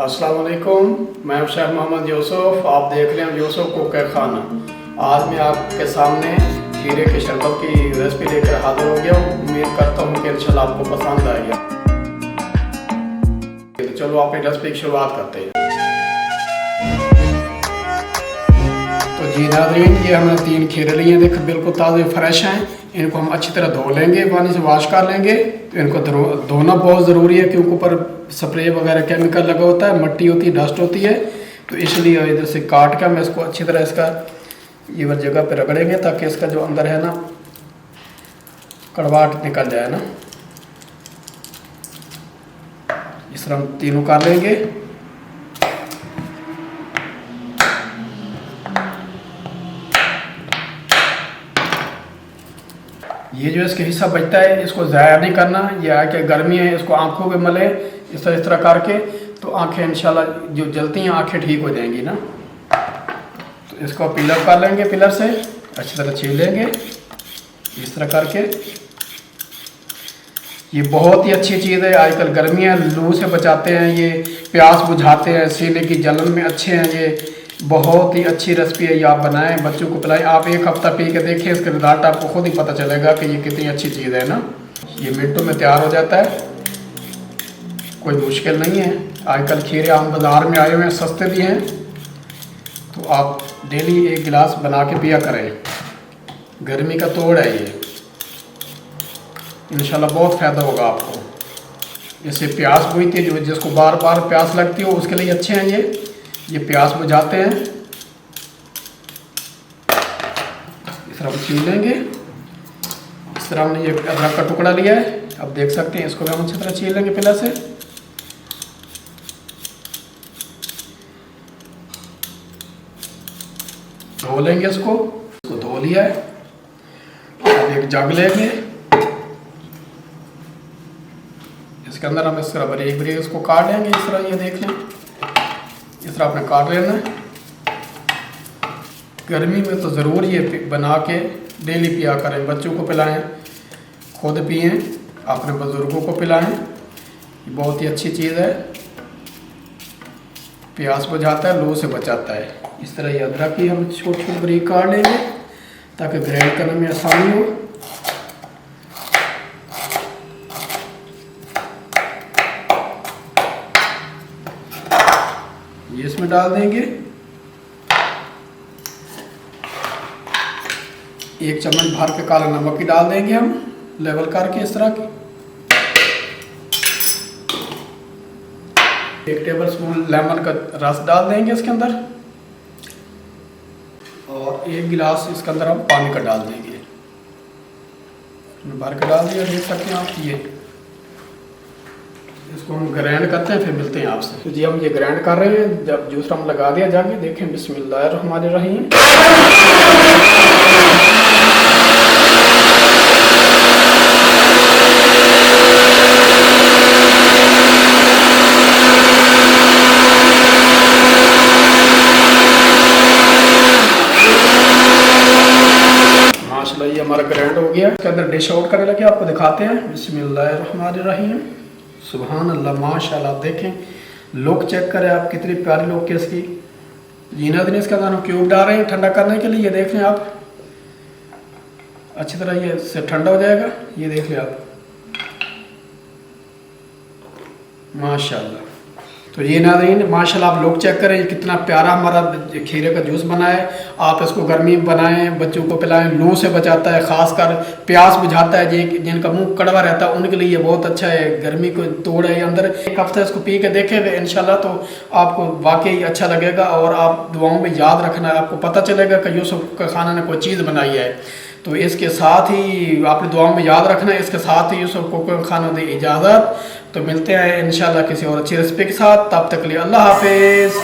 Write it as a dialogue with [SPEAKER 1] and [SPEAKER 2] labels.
[SPEAKER 1] अस्सलाम वालेकुम, मैं शेख मोहम्मद यूसुफ। आप देख रहे हैं यूसुफ कुक खाना। आज मैं आपके सामने खीरे के शरबत की रेसिपी लेकर हाजिर हो गया हूँ। उम्मीद करता हूँ कि इंशाल्लाह आपको पसंद आएगा। तो चलो अपनी रेसिपी की शुरुआत करते हैं। तो जी नाज़रीन, ये हमने 3 खीरे लिए हैं। देखो बिल्कुल ताज़े फ्रेश हैं। इनको हम अच्छी तरह धो लेंगे, पानी से वॉश कर लेंगे। तो इनको धोना बहुत ज़रूरी है क्योंकि ऊपर स्प्रे वगैरह केमिकल लगा होता है, मट्टी होती है, डस्ट होती है। तो इसलिए इधर से काट के हम इसको अच्छी तरह इसका ये वाली जगह पे रगड़ेंगे ताकि इसका जो अंदर है ना कड़वाहट निकल जाए ना। इस तरह हम तीनों कर लेंगे। ये जो इसका हिस्सा बचता है इसको ज़ाया नहीं करना। ये आके गर्मी है, इसको आंखों पे मले इस तरह करके, तो आंखें इंशाल्लाह जो जलती हैं आंखें ठीक हो जाएंगी ना। तो इसको पिलर कर लेंगे, पिलर से अच्छी तरह छील लेंगे इस तरह करके। ये बहुत ही अच्छी चीज़ है। आजकल गर्मी है, लू से बचाते हैं, ये प्यास बुझाते हैं, सीने की जलन में अच्छे हैं। ये बहुत ही अच्छी रेसिपी है। ये आप बनाएं, बच्चों को पिलाएं। आप 1 हफ्ता पी के देखिए, इसके रिजल्ट आपको खुद ही पता चलेगा कि ये कितनी अच्छी चीज़ है ना। ये मिनटों में तैयार हो जाता है, कोई मुश्किल नहीं है। आजकल खीरे आम बाज़ार में आए हुए हैं, सस्ते भी हैं। तो आप डेली 1 गिलास बना के पिया करें। गर्मी का तोड़ है ये, इंशाल्लाह बहुत फ़ायदा होगा आपको। इससे प्यास बुझती है, जो जिसको बार बार प्यास लगती हो उसके लिए अच्छे हैं ये प्यास बुझाते हैं। इस तरह छील लेंगे। इस तरह हमने ये अदरक का टुकड़ा लिया है, अब देख सकते हैं। इसको भी हम अच्छी तरह छील लेंगे पिलर से। धो लेंगे इसको धो लिया है। अब एक जग लेंगे, इसके अंदर हम इस तरह बारीक बारीक इसको काट लेंगे। इस तरह ये देख लें, इस तरह आपने काट लेना है। गर्मी में तो ज़रूर ये बना के डेली पिया करें। बच्चों को पिलाएं, खुद पिएं, अपने बुज़ुर्गों को पिलाएं। ये बहुत ही अच्छी चीज़ है, प्यास बुझाता है, लू से बचाता है। इस तरह ये अदरक की हम छोटे छोटे बारीक काट लेंगे ताकि ग्राइंड करने में आसानी हो। ये इसमें डाल देंगे। 1 चम्मच भर के काला नमक की डाल देंगे हम, लेवल करके इस तरह की। 1 टेबलस्पून लेमन का रस डाल देंगे इसके अंदर, और 1 गिलास इसके अंदर हम पानी का डाल देंगे। भर के डाल दिया, देख सकते हैं आप। ये इसको हम ग्राइंड करते हैं, फिर मिलते हैं आपसे। तो जी हम ये ग्राइंड कर रहे हैं। जब जूस हम लगा दिया जाके, देखें बिस्मिल्लाहिर्रहमानिर्रहीम। माशाल्लाह ये हमारा ग्राइंड हो गया। इसके अंदर डिश आउट करने लगे, आपको दिखाते हैं। बिस्मिल्लाहिर्रहमानिर्रहीम, सुभान अल्लाह, माशाल्लाह। देखें लुक चेक करें आप, कितनी प्यारी लुक है इसकी। जीना दिन इसके अंदर हम क्यूब डाल रहे हैं ठंडा करने के लिए। ये देख लें आप, अच्छी तरह ये से ठंडा हो जाएगा। ये देख लें आप, माशाल्लाह। तो ये नाज़रीन माशाल्लाह आप लोग चेक करें, ये कितना प्यारा हमारा खीरे का जूस बना है। आप इसको गर्मी में बनाएं, बच्चों को पिलाएं, लू से बचाता है, ख़ासकर प्यास बुझाता है। जिनका मुंह कड़वा रहता है उनके लिए ये बहुत अच्छा है। गर्मी को तोड़ है अंदर। 1 हफ्ता इसको पी के देखेंगे इंशाल्लाह, तो आपको वाकई अच्छा लगेगा। और आप दुआओं में याद रखना है, आपको पता चलेगा कि यूसुफ का खाना ने कोई चीज़ बनाई है। तो इसके साथ ही आपने दुआओं में याद रखना है। इसके साथ ही यूसुफ को खाना दी इजाज़त। तो मिलते हैं इंशाल्लाह किसी और अच्छी रेसिपी के साथ। तब तक के लिए अल्लाह हाफिज़।